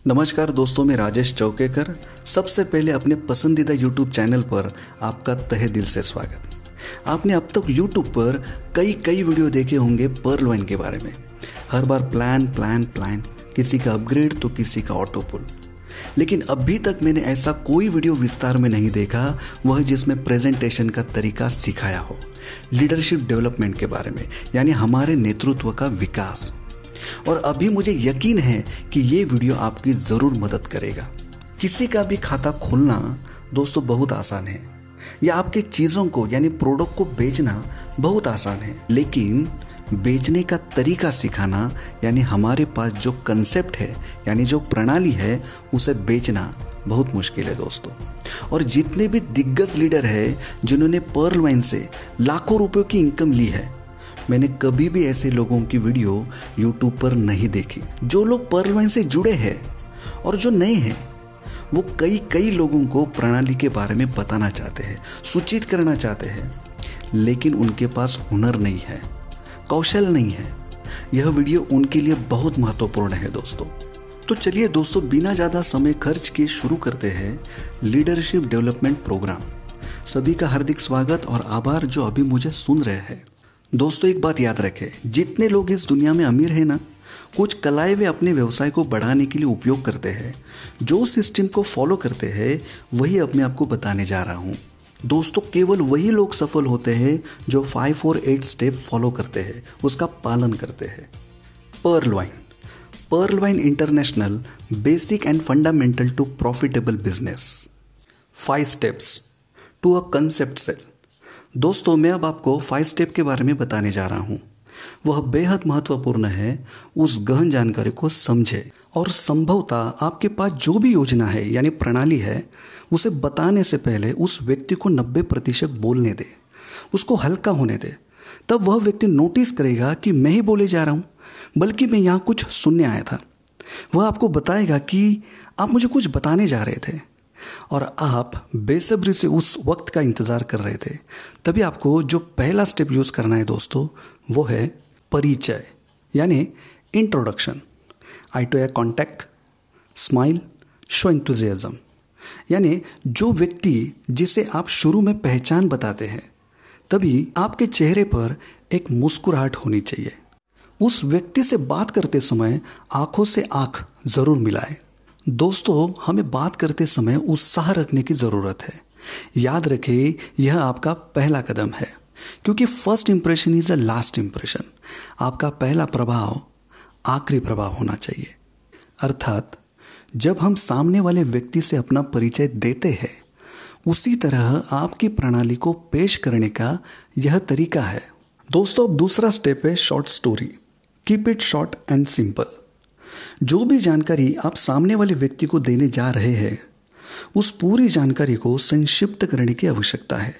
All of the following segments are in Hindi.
नमस्कार दोस्तों, मैं राजेश चौकेकर। सबसे पहले अपने पसंदीदा YouTube चैनल पर आपका तहे दिल से स्वागत। आपने अब तक YouTube पर कई वीडियो देखे होंगे पर्ल वाइन के बारे में। हर बार प्लान, किसी का अपग्रेड तो किसी का ऑटो पुल। लेकिन अभी तक मैंने ऐसा कोई वीडियो विस्तार में नहीं देखा वह जिसमें प्रेजेंटेशन का तरीका सिखाया हो, लीडरशिप डेवलपमेंट के बारे में, यानी हमारे नेतृत्व का विकास। और अभी मुझे यकीन है कि ये वीडियो आपकी ज़रूर मदद करेगा। किसी का भी खाता खोलना दोस्तों बहुत आसान है, या आपके चीज़ों को यानी प्रोडक्ट को बेचना बहुत आसान है, लेकिन बेचने का तरीका सिखाना यानी हमारे पास जो कंसेप्ट है यानी जो प्रणाली है उसे बेचना बहुत मुश्किल है दोस्तों। और जितने भी दिग्गज लीडर हैं जिन्होंने पर्ल वाइन से लाखों रुपयों की इनकम ली है, मैंने कभी भी ऐसे लोगों की वीडियो YouTube पर नहीं देखी। जो लोग पर्ल वाइन से जुड़े हैं और जो नए हैं वो कई लोगों को प्रणाली के बारे में बताना चाहते हैं, सूचित करना चाहते हैं, लेकिन उनके पास हुनर नहीं है, कौशल नहीं है। यह वीडियो उनके लिए बहुत महत्वपूर्ण है दोस्तों। तो चलिए दोस्तों, बिना ज़्यादा समय खर्च किए शुरू करते हैं लीडरशिप डेवलपमेंट प्रोग्राम। सभी का हार्दिक स्वागत और आभार जो अभी मुझे सुन रहे हैं। दोस्तों एक बात याद रखें, जितने लोग इस दुनिया में अमीर हैं ना, कुछ कलाएं वे अपने व्यवसाय को बढ़ाने के लिए उपयोग करते हैं। जो सिस्टम को फॉलो करते हैं वही अपने आप को बताने जा रहा हूँ दोस्तों। केवल वही लोग सफल होते हैं जो 5 और 8 स्टेप फॉलो करते हैं, उसका पालन करते हैं। Pearl wine international, basic and fundamental to profitable business, 5 steps to a concept sell. दोस्तों मैं अब आपको 5 स्टेप के बारे में बताने जा रहा हूँ। वह बेहद महत्वपूर्ण है। उस गहन जानकारी को समझे और संभवतः आपके पास जो भी योजना है यानी प्रणाली है उसे बताने से पहले उस व्यक्ति को 90% बोलने दे, उसको हल्का होने दे। तब वह व्यक्ति नोटिस करेगा कि मैं ही बोले जा रहा हूँ, बल्कि मैं यहाँ कुछ सुनने आया था। वह आपको बताएगा कि आप मुझे कुछ बताने जा रहे थे और आप बेसब्री से उस वक्त का इंतज़ार कर रहे थे। तभी आपको जो पहला स्टेप यूज़ करना है दोस्तों वो है परिचय यानी introduction. Eye to a contact, smile, show enthusiasm. यानी जो व्यक्ति जिसे आप शुरू में पहचान बताते हैं तभी आपके चेहरे पर एक मुस्कुराहट होनी चाहिए। उस व्यक्ति से बात करते समय आंखों से आंख ज़रूर मिलाएं। दोस्तों हमें बात करते समय उत्साह रखने की ज़रूरत है। याद रखें यह आपका पहला कदम है, क्योंकि first impression is a last impression. आपका पहला प्रभाव आखिरी प्रभाव होना चाहिए। अर्थात जब हम सामने वाले व्यक्ति से अपना परिचय देते हैं उसी तरह आपकी प्रणाली को पेश करने का यह तरीका है। दोस्तों अब दूसरा स्टेप है short story. Keep it short and simple. जो भी जानकारी आप सामने वाले व्यक्ति को देने जा रहे हैं उस पूरी जानकारी को संक्षिप्त करने की आवश्यकता है।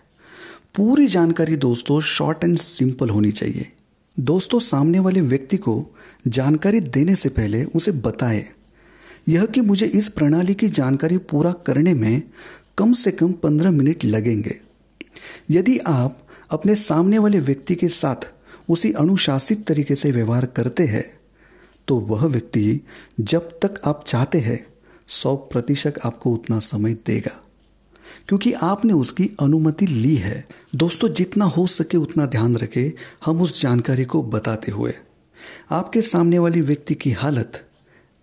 पूरी जानकारी दोस्तों शॉर्ट एंड सिंपल होनी चाहिए। दोस्तों सामने वाले व्यक्ति को जानकारी देने से पहले उसे बताएं यह कि मुझे इस प्रणाली की जानकारी पूरा करने में कम से कम 15 मिनट लगेंगे। यदि आप अपने सामने वाले व्यक्ति के साथ उसी अनुशासित तरीके से व्यवहार करते हैं तो वह व्यक्ति जब तक आप चाहते हैं 100% आपको उतना समय देगा, क्योंकि आपने उसकी अनुमति ली है। दोस्तों जितना हो सके उतना ध्यान रखें हम उस जानकारी को बताते हुए आपके सामने वाली व्यक्ति की हालत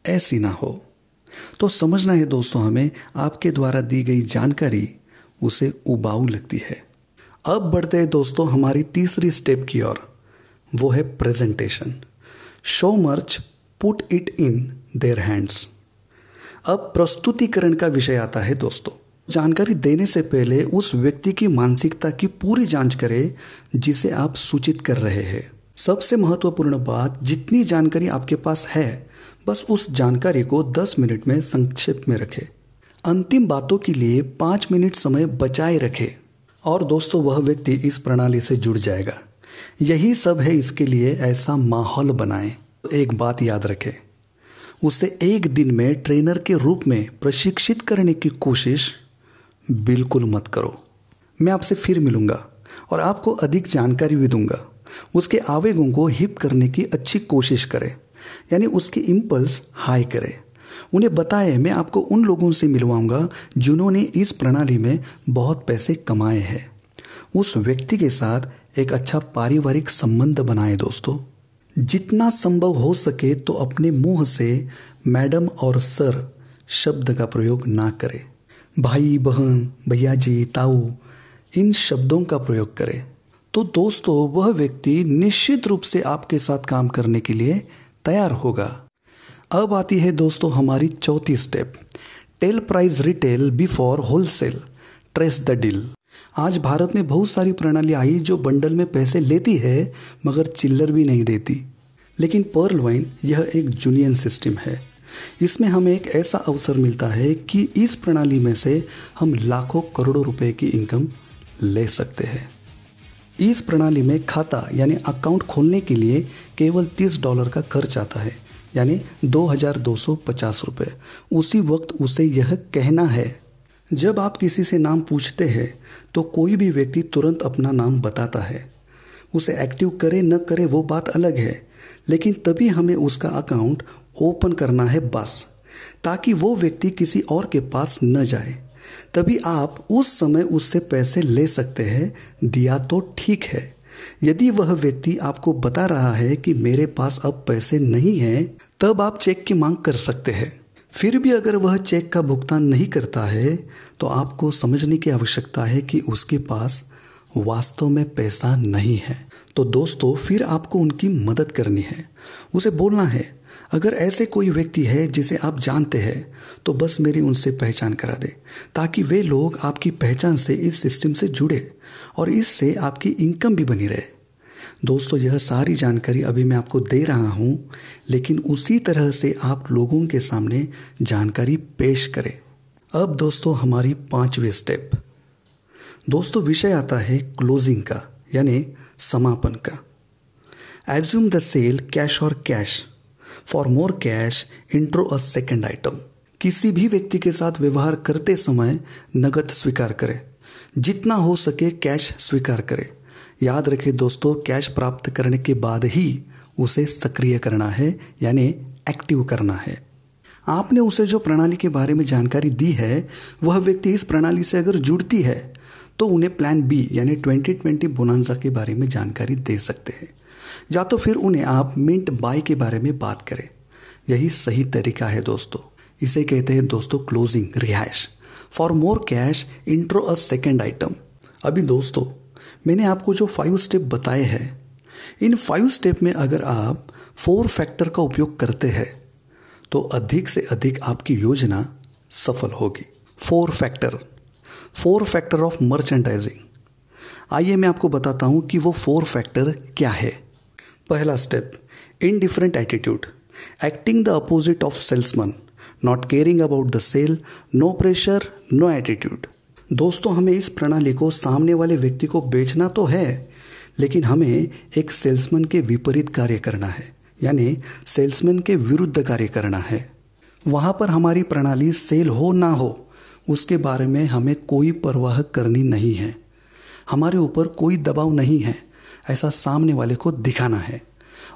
ऐसी ना हो। तो समझना है दोस्तों हमें आपके द्वारा दी गई जानकारी उसे उबाऊ लगती है। अब बढ़ते हैं दोस्तों हमारी तीसरी स्टेप की ओर, वो है प्रेजेंटेशन। शो मर्च, put it in their hands. अब प्रस्तुतिकरण का विषय आता है दोस्तों। जानकारी देने से पहले उस व्यक्ति की मानसिकता की पूरी जांच करें जिसे आप सूचित कर रहे हैं। सबसे महत्वपूर्ण बात, जितनी जानकारी आपके पास है बस उस जानकारी को 10 मिनट में संक्षेप में रखें। अंतिम बातों के लिए 5 मिनट समय बचाए रखें और दोस्तों वह व्यक्ति इस प्रणाली से जुड़ जाएगा। यही सब है, इसके लिए ऐसा माहौल बनाएं। एक बात याद रखें, उसे एक दिन में ट्रेनर के रूप में प्रशिक्षित करने की कोशिश बिल्कुल मत करो। मैं आपसे फिर मिलूंगा और आपको अधिक जानकारी भी दूंगा। उसके आवेगों को हिप करने की अच्छी कोशिश करें, यानी उसके इम्पल्स हाई करें। उन्हें बताएं मैं आपको उन लोगों से मिलवाऊंगा जिन्होंने इस प्रणाली में बहुत पैसे कमाए हैं। उस व्यक्ति के साथ एक अच्छा पारिवारिक संबंध बनाएं दोस्तों। जितना संभव हो सके तो अपने मुंह से मैडम और सर शब्द का प्रयोग ना करें। भाई बहन, भैया जी, ताऊ, इन शब्दों का प्रयोग करें तो दोस्तों वह व्यक्ति निश्चित रूप से आपके साथ काम करने के लिए तैयार होगा। अब आती है दोस्तों हमारी चौथी step, tell price retail before wholesale, trace the deal. आज भारत में बहुत सारी प्रणाली आई जो बंडल में पैसे लेती है मगर चिल्लर भी नहीं देती, लेकिन पर्ल वाइन यह एक जूनियन सिस्टम है। इसमें हमें एक ऐसा अवसर मिलता है कि इस प्रणाली में से हम लाखों करोड़ों रुपए की इनकम ले सकते हैं। इस प्रणाली में खाता यानी अकाउंट खोलने के लिए केवल $30 का खर्च आता है, यानी 2250 रुपये। उसी वक्त उसे यह कहना है। जब आप किसी से नाम पूछते हैं तो कोई भी व्यक्ति तुरंत अपना नाम बताता है। उसे एक्टिव करे न करे वो बात अलग है, लेकिन तभी हमें उसका अकाउंट ओपन करना है बस, ताकि वो व्यक्ति किसी और के पास न जाए। तभी आप उस समय उससे पैसे ले सकते हैं। दिया तो ठीक है, यदि वह व्यक्ति आपको बता रहा है कि मेरे पास अब पैसे नहीं हैं, तब आप चेक की मांग कर सकते हैं। फिर भी अगर वह चेक का भुगतान नहीं करता है तो आपको समझने की आवश्यकता है कि उसके पास वास्तव में पैसा नहीं है। तो दोस्तों फिर आपको उनकी मदद करनी है। उसे बोलना है, अगर ऐसे कोई व्यक्ति है जिसे आप जानते हैं तो बस मेरी उनसे पहचान करा दे, ताकि वे लोग आपकी पहचान से इस सिस्टम से जुड़े और इससे आपकी इनकम भी बनी रहे। दोस्तों यह सारी जानकारी अभी मैं आपको दे रहा हूँ, लेकिन उसी तरह से आप लोगों के सामने जानकारी पेश करें। अब दोस्तों हमारी 5वीं स्टेप, दोस्तों विषय आता है क्लोजिंग का, यानी समापन का। एज्यूम द सेल कैश और cash, for more cash intro a second item. किसी भी व्यक्ति के साथ व्यवहार करते समय नगद स्वीकार करें, जितना हो सके कैश स्वीकार करें। याद रखें दोस्तों, कैश प्राप्त करने के बाद ही उसे सक्रिय करना है, यानी एक्टिव करना है। आपने उसे जो प्रणाली के बारे में जानकारी दी है, वह व्यक्ति इस प्रणाली से अगर जुड़ती है तो उन्हें प्लान बी यानी 2020 बोनांजा के बारे में जानकारी दे सकते हैं, या तो फिर उन्हें आप मिंट बाय के बारे में बात करें। यही सही तरीका है दोस्तों। इसे कहते हैं दोस्तों क्लोजिंग, रिहाइश। For more cash intro a second item. अभी दोस्तों मैंने आपको जो 5 स्टेप बताए हैं, इन 5 स्टेप में अगर आप 4 फैक्टर का उपयोग करते हैं तो अधिक से अधिक आपकी योजना सफल होगी। 4 फैक्टर ऑफ मर्चेंडाइजिंग। आइए मैं आपको बताता हूं कि वो 4 फैक्टर क्या है। पहला step, indifferent attitude, acting the opposite of salesman, not caring about the sale, no pressure, no attitude. दोस्तों हमें इस प्रणाली को सामने वाले व्यक्ति को बेचना तो है, लेकिन हमें एक सेल्समैन के विपरीत कार्य करना है, यानी सेल्समैन के विरुद्ध कार्य करना है। वहाँ पर हमारी प्रणाली सेल हो ना हो उसके बारे में हमें कोई परवाह करनी नहीं है। हमारे ऊपर कोई दबाव नहीं है, ऐसा सामने वाले को दिखाना है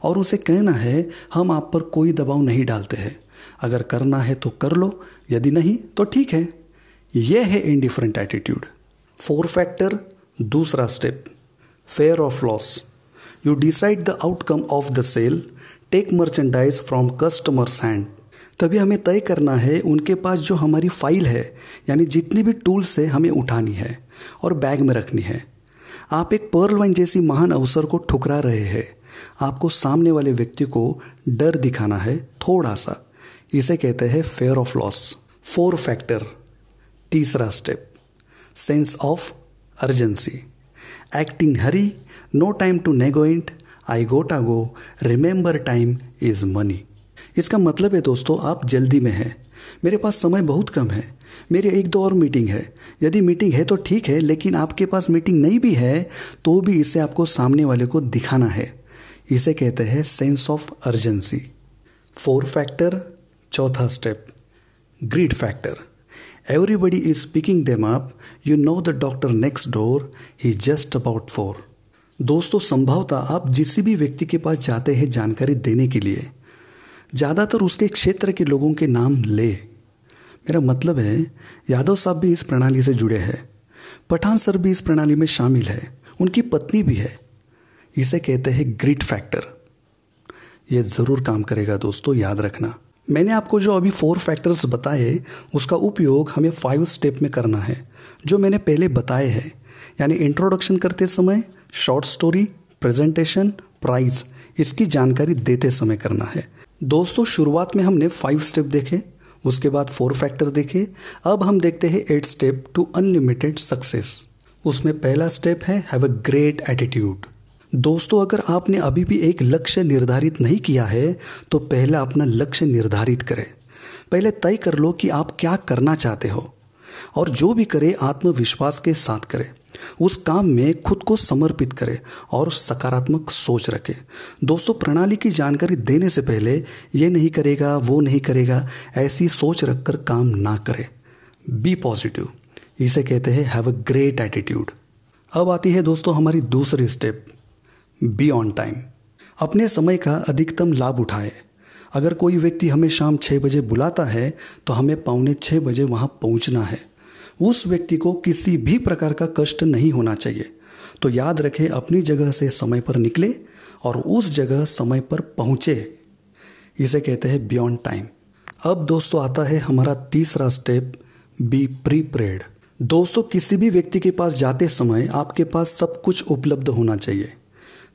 और उसे कहना है हम आप पर कोई दबाव नहीं डालते हैं, अगर करना है तो कर लो, यदि नहीं तो ठीक है। यह है इनडिफरेंट एटीट्यूड। 4 फैक्टर। दूसरा step, fair of loss. You decide the outcome of the sale, take merchandise from customers hand. तभी हमें तय करना है उनके पास जो हमारी फाइल है, यानी जितनी भी टूल्स है हमें उठानी है और बैग में रखनी है। आप एक पर्ल वाइन जैसी महान अवसर को ठुकरा रहे हैं। आपको सामने वाले व्यक्ति को डर दिखाना है थोड़ा सा। इसे कहते हैं फेयर ऑफ लॉस। 4 फैक्टर। तीसरा step, sense of urgency. Acting hurry, no time to negotiate, I gotta go, remember time is money. इसका मतलब है दोस्तों आप जल्दी में हैं, मेरे पास समय बहुत कम है, मेरी 1-2 और मीटिंग है। यदि मीटिंग है तो ठीक है, लेकिन आपके पास मीटिंग नहीं भी है तो भी इसे आपको सामने वाले को दिखाना है। इसे कहते हैं सेंस ऑफ अर्जेंसी। 4 फैक्टर। चौथा step, greed factor. Everybody is picking them up, you know the doctor next door, he just about 4। दोस्तों संभवतः आप जिस भी व्यक्ति के पास जाते हैं जानकारी देने के लिए, ज़्यादातर उसके क्षेत्र के लोगों के नाम ले। मेरा मतलब है यादव साहब भी इस प्रणाली से जुड़े हैं, पठान सर भी इस प्रणाली में शामिल है, उनकी पत्नी भी है। इसे कहते हैं ग्रिड फैक्टर। ये ज़रूर काम करेगा दोस्तों, याद रखना। मैंने आपको जो अभी 4 फैक्टर्स बताए उसका उपयोग हमें 5 स्टेप में करना है, जो मैंने पहले बताए हैं। यानी इंट्रोडक्शन करते समय, शॉर्ट स्टोरी, प्रेजेंटेशन, प्राइस, इसकी जानकारी देते समय करना है। दोस्तों शुरुआत में हमने 5 स्टेप देखे, उसके बाद 4 फैक्टर देखे। अब हम देखते हैं 8 स्टेप टू अनलिमिटेड सक्सेस। उसमें पहला स्टेप है हैव अ ग्रेट एटीट्यूड। दोस्तों अगर आपने अभी भी एक लक्ष्य निर्धारित नहीं किया है तो पहले अपना लक्ष्य निर्धारित करें। पहले तय कर लो कि आप क्या करना चाहते हो, और जो भी करें आत्मविश्वास के साथ करें। उस काम में खुद को समर्पित करें और सकारात्मक सोच रखें। दोस्तों प्रणाली की जानकारी देने से पहले ये नहीं करेगा, वो नहीं करेगा, ऐसी सोच रखकर काम ना करें। बी पॉजिटिव, इसे कहते हैं हैव अ ग्रेट एटीट्यूड। अब आती है दोस्तों हमारी दूसरी स्टेप, बी ऑन टाइम। अपने समय का अधिकतम लाभ उठाए। अगर कोई व्यक्ति हमें शाम 6 बजे बुलाता है तो हमें 5:45 बजे वहाँ पहुँचना है। उस व्यक्ति को किसी भी प्रकार का कष्ट नहीं होना चाहिए। तो याद रखें, अपनी जगह से समय पर निकले और उस जगह समय पर पहुँचे। इसे कहते हैं बियॉन्ड टाइम। अब दोस्तों आता है हमारा तीसरा स्टेप, बी प्रीपेयर्ड। दोस्तों किसी भी व्यक्ति के पास जाते समय आपके पास सब कुछ उपलब्ध होना चाहिए।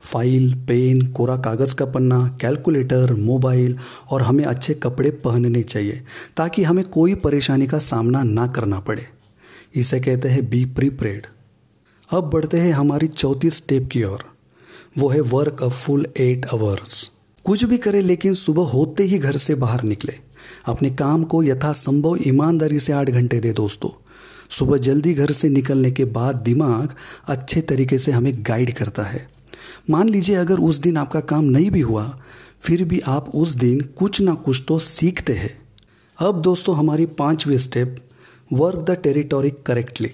फाइल, पेन, कोरा कागज़ का पन्ना, कैलकुलेटर, मोबाइल, और हमें अच्छे कपड़े पहनने चाहिए ताकि हमें कोई परेशानी का सामना ना करना पड़े। इसे कहते हैं बी प्रीपेयर्ड। अब बढ़ते हैं हमारी चौथी स्टेप की ओर, वो है वर्क अ फुल 8 आवर्स। कुछ भी करें लेकिन सुबह होते ही घर से बाहर निकले। अपने काम को यथासंभव ईमानदारी से 8 घंटे दे दोस्तों। सुबह जल्दी घर से निकलने के बाद दिमाग अच्छे तरीके से हमें गाइड करता है। मान लीजिए अगर उस दिन आपका काम नहीं भी हुआ, फिर भी आप उस दिन कुछ ना कुछ तो सीखते हैं। अब दोस्तों हमारी 5वीं step, work the territory correctly.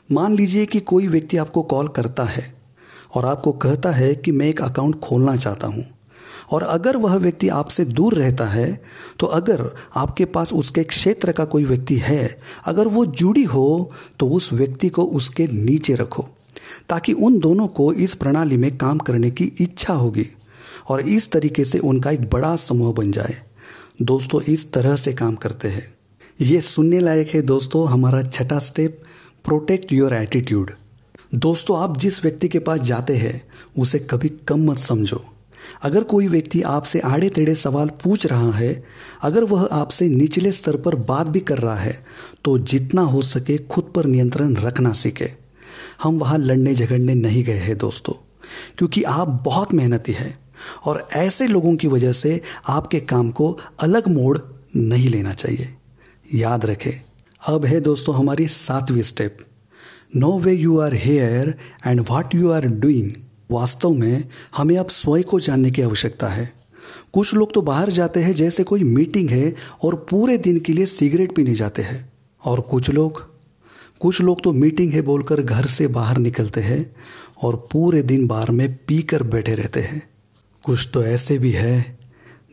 मान लीजिए कि कोई व्यक्ति आपको कॉल करता है और आपको कहता है कि मैं एक अकाउंट खोलना चाहता हूँ, और अगर वह व्यक्ति आपसे दूर रहता है तो अगर आपके पास उसके क्षेत्र का कोई व्यक्ति है, अगर वो जुड़ी हो तो उस व्यक्ति को उसके नीचे रखो, ताकि उन दोनों को इस प्रणाली में काम करने की इच्छा होगी और इस तरीके से उनका एक बड़ा समूह बन जाए। दोस्तों इस तरह से काम करते हैं। ये सुनने लायक है दोस्तों हमारा छठा स्टेप, प्रोटेक्ट योर एटीट्यूड। दोस्तों आप जिस व्यक्ति के पास जाते हैं उसे कभी कम मत समझो। अगर कोई व्यक्ति आपसे आड़े टेढ़े सवाल पूछ रहा है, अगर वह आपसे निचले स्तर पर बात भी कर रहा है, तो जितना हो सके खुद पर नियंत्रण रखना सीखे। हम वहाँ लड़ने झगड़ने नहीं गए हैं दोस्तों, क्योंकि आप बहुत मेहनती हैं और ऐसे लोगों की वजह से आपके काम को अलग मोड़ नहीं लेना चाहिए। याद रखें। अब है दोस्तों हमारी 7वीं step, no way you are here and what you are doing. वास्तव में हमें अब स्वयं को जानने की आवश्यकता है। कुछ लोग तो बाहर जाते हैं जैसे कोई मीटिंग है और पूरे दिन के लिए सिगरेट पीने जाते हैं, और कुछ लोग तो मीटिंग है बोलकर घर से बाहर निकलते हैं और पूरे दिन बार में पीकर बैठे रहते हैं। कुछ तो ऐसे भी है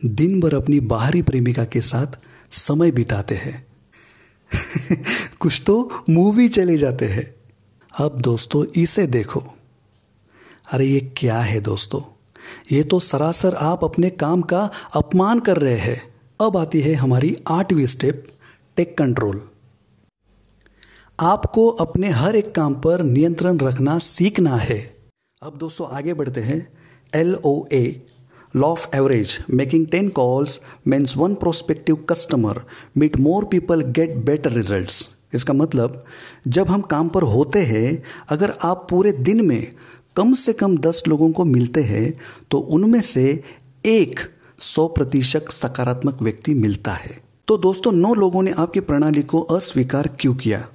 दिन भर अपनी बाहरी प्रेमिका के साथ समय बिताते हैं। कुछ तो मूवी चले जाते हैं। अब दोस्तों इसे देखो, अरे ये क्या है दोस्तों, ये तो सरासर आप अपने काम का अपमान कर रहे हैं। अब आती है हमारी 8वीं स्टेप, टेक कंट्रोल। आपको अपने हर एक काम पर नियंत्रण रखना सीखना है। अब दोस्तों आगे बढ़ते हैं। LOA, law of average, making 10 calls means 1 prospective customer, meet more people get better results. इसका मतलब जब हम काम पर होते हैं, अगर आप पूरे दिन में कम से कम 10 लोगों को मिलते हैं तो उनमें से एक 100% सकारात्मक व्यक्ति मिलता है। तो दोस्तों 9 लोगों ने आपकी प्रणाली को अस्वीकार क्यों किया?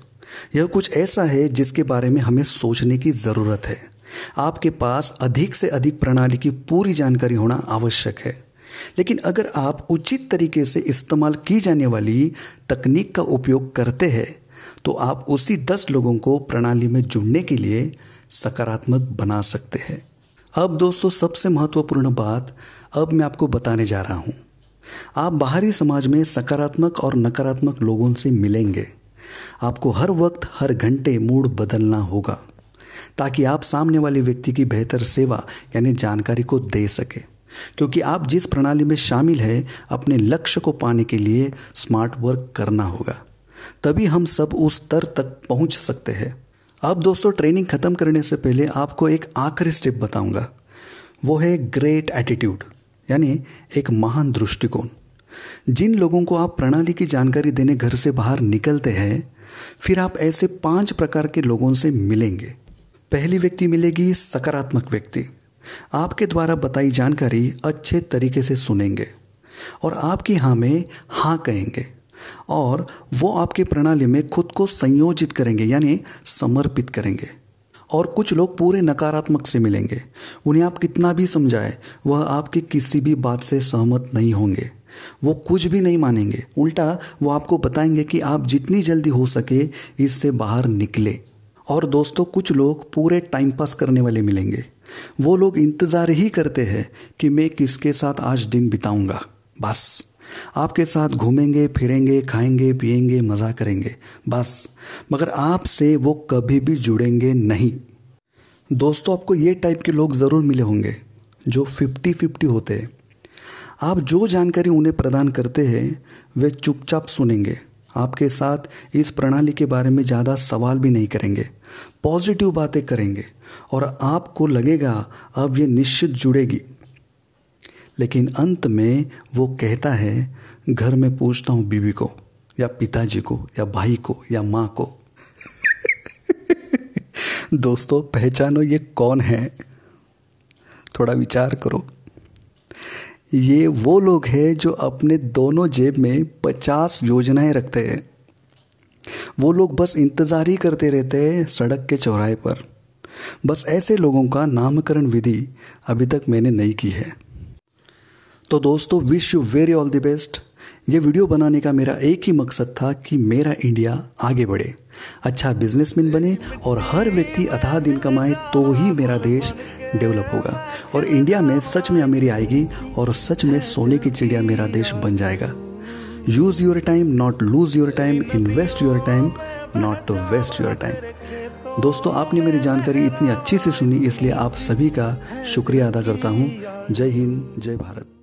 यह कुछ ऐसा है जिसके बारे में हमें सोचने की ज़रूरत है। आपके पास अधिक से अधिक प्रणाली की पूरी जानकारी होना आवश्यक है, लेकिन अगर आप उचित तरीके से इस्तेमाल की जाने वाली तकनीक का उपयोग करते हैं तो आप उसी 10 लोगों को प्रणाली में जुड़ने के लिए सकारात्मक बना सकते हैं। अब दोस्तों सबसे महत्वपूर्ण बात अब मैं आपको बताने जा रहा हूँ। आप बाहरी समाज में सकारात्मक और नकारात्मक लोगों से मिलेंगे। आपको हर वक्त हर घंटे मूड बदलना होगा ताकि आप सामने वाले व्यक्ति की बेहतर सेवा यानी जानकारी को दे सके, क्योंकि आप जिस प्रणाली में शामिल है अपने लक्ष्य को पाने के लिए स्मार्ट वर्क करना होगा, तभी हम सब उस स्तर तक पहुंच सकते हैं। अब दोस्तों, ट्रेनिंग खत्म करने से पहले आपको एक आखिरी स्टेप बताऊंगा, वो है ग्रेट एटीट्यूड यानी एक महान दृष्टिकोण। जिन लोगों को आप प्रणाली की जानकारी देने घर से बाहर निकलते हैं, फिर आप ऐसे 5 प्रकार के लोगों से मिलेंगे। पहली व्यक्ति मिलेगी सकारात्मक व्यक्ति। आपके द्वारा बताई जानकारी अच्छे तरीके से सुनेंगे और आपकी हाँ में हाँ कहेंगे, और वो आपकी प्रणाली में खुद को संयोजित करेंगे यानी समर्पित करेंगे। और कुछ लोग पूरे नकारात्मक से मिलेंगे। उन्हें आप कितना भी समझाएं, वह आपकी किसी भी बात से सहमत नहीं होंगे, वो कुछ भी नहीं मानेंगे। उल्टा वो आपको बताएंगे कि आप जितनी जल्दी हो सके इससे बाहर निकले। और दोस्तों, कुछ लोग पूरे टाइम पास करने वाले मिलेंगे। वो लोग इंतज़ार ही करते हैं कि मैं किसके साथ आज दिन बिताऊंगा। बस आपके साथ घूमेंगे फिरेंगे, खाएंगे पिएंगे, मज़ा करेंगे बस, मगर आपसे वो कभी भी जुड़ेंगे नहीं। दोस्तों, आपको ये टाइप के लोग ज़रूर मिले होंगे जो 50-50 होते हैं। आप जो जानकारी उन्हें प्रदान करते हैं वे चुपचाप सुनेंगे, आपके साथ इस प्रणाली के बारे में ज़्यादा सवाल भी नहीं करेंगे, पॉजिटिव बातें करेंगे और आपको लगेगा अब ये निश्चित जुड़ेगी। लेकिन अंत में वो कहता है, घर में पूछता हूँ बीवी को या पिताजी को या भाई को या माँ को। दोस्तों, पहचानो ये कौन है? थोड़ा विचार करो। ये वो लोग हैं जो अपने दोनों जेब में 50 योजनाएं रखते हैं। वो लोग बस इंतज़ार ही करते रहते हैं सड़क के चौराहे पर। बस ऐसे लोगों का नामकरण विधि अभी तक मैंने नहीं की है। तो दोस्तों, wish you very all the best. ये वीडियो बनाने का मेरा एक ही मकसद था कि मेरा इंडिया आगे बढ़े, अच्छा बिजनेसमैन बने और हर व्यक्ति अथाह दिन कमाए, तो ही मेरा देश डेवलप होगा और इंडिया में सच में अमीरी आएगी और सच में सोने की चिड़िया मेरा देश बन जाएगा। Use your time, not lose your time, invest your time, not to waste your time. दोस्तों, आपने मेरी जानकारी इतनी अच्छी से सुनी, इसलिए आप सभी का शुक्रिया अदा करता हूँ। जय हिंद, जय भारत।